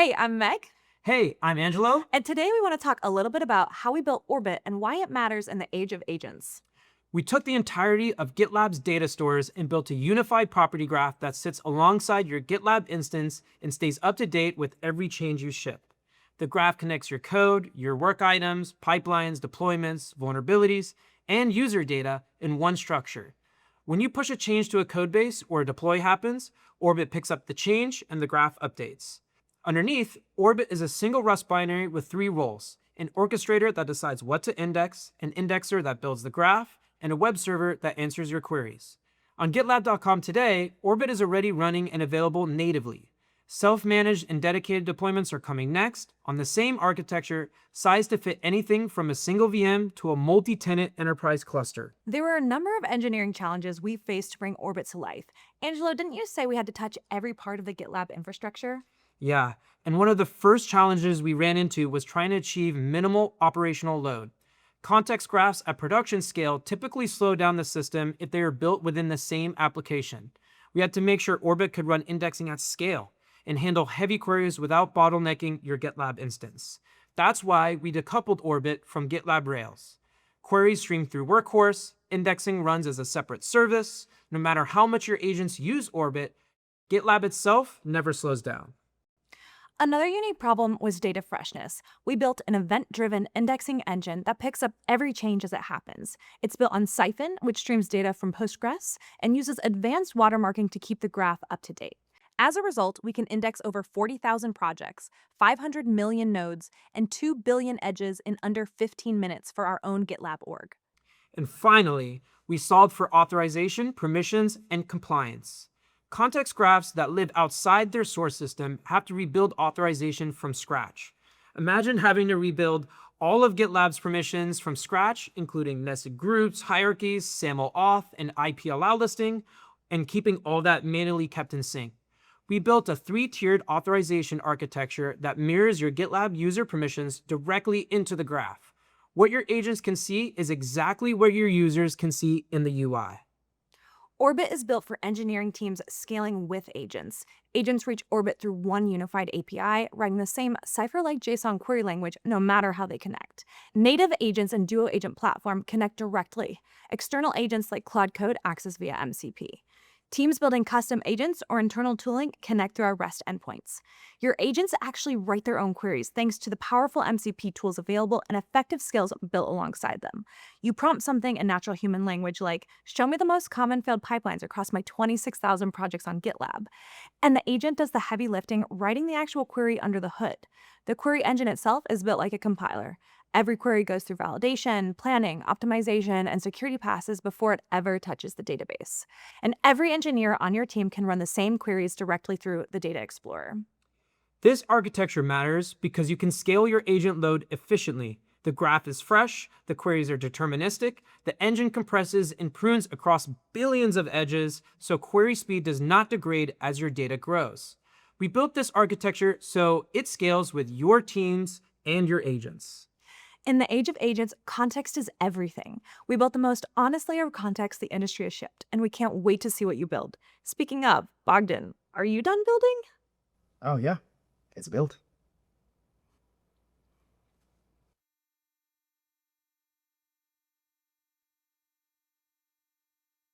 Hey, I'm Meg, Hey, I'm Angelo. and today we want to talk a little bit about how we built Orbit and why it matters in the age of agents. We took the entirety of GitLab's data stores and built a unified property graph that sits alongside your GitLab instance and stays up to date with every change you ship. The graph connects your code, your work items, pipelines, deployments, vulnerabilities, and user data in one structure. When you push a change to a codebase or a deploy happens, Orbit picks up the change and the graph updates. Underneath, Orbit is a single Rust binary with three roles: an orchestrator that decides what to index, an indexer that builds the graph, and a web server that answers your queries. On GitLab.com today, Orbit is already running and available natively. Self-managed and dedicated deployments are coming next on the same architecture, sized to fit anything from a single VM to a multi-tenant enterprise cluster. There were a number of engineering challenges we faced to bring Orbit to life. Angelo, didn't you say we had to touch every part of the GitLab infrastructure? Yeah, and one of the first challenges we ran into was trying to achieve minimal operational load. Context graphs at production scale typically slow down the system if they are built within the same application. We had to make sure Orbit could run indexing at scale and handle heavy queries without bottlenecking your GitLab instance. That's why we decoupled Orbit from GitLab Rails. Queries stream through Workhorse, indexing runs as a separate service. No matter how much your agents use Orbit, GitLab itself never slows down. Another unique problem was data freshness. We built an event-driven indexing engine that picks up every change as it happens. It's built on Siphon, which streams data from Postgres, and uses advanced watermarking to keep the graph up to date. As a result, we can index over 40,000 projects, 500 million nodes, and 2 billion edges in under 15 minutes for our own GitLab org. And finally, we solved for authorization, permissions, and compliance. Context graphs that live outside their source system have to rebuild authorization from scratch. Imagine having to rebuild all of GitLab's permissions from scratch, including nested groups, hierarchies, SAML auth, and IP allow listing, and keeping all that manually kept in sync. We built a 3-tiered authorization architecture that mirrors your GitLab user permissions directly into the graph. What your agents can see is exactly what your users can see in the UI. Orbit is built for engineering teams scaling with agents. Agents reach Orbit through one unified API, writing the same Cypher-Like JSON query language no matter how they connect. Native agents and Duo Agent Platform connect directly. External agents like Claude Code access via MCP. Teams building custom agents or internal tooling connect through our REST endpoints. Your agents actually write their own queries thanks to the powerful MCP tools available and effective skills built alongside them. You prompt something in natural human language like, show me the most common failed pipelines across my 26,000 projects on GitLab. And the agent does the heavy lifting, writing the actual query under the hood. The query engine itself is built like a compiler. Every query goes through validation, planning, optimization, and security passes before it ever touches the database. And every engineer on your team can run the same queries directly through the Data Explorer. This architecture matters because you can scale your agent load efficiently. The graph is fresh, the queries are deterministic, the engine compresses and prunes across billions of edges, so query speed does not degrade as your data grows. We built this architecture so it scales with your teams and your agents. In the age of agents, context is everything. We built the most honest layer of context the industry has shipped, and we can't wait to see what you build. Speaking of, Bogdan, are you done building? Oh yeah, it's built.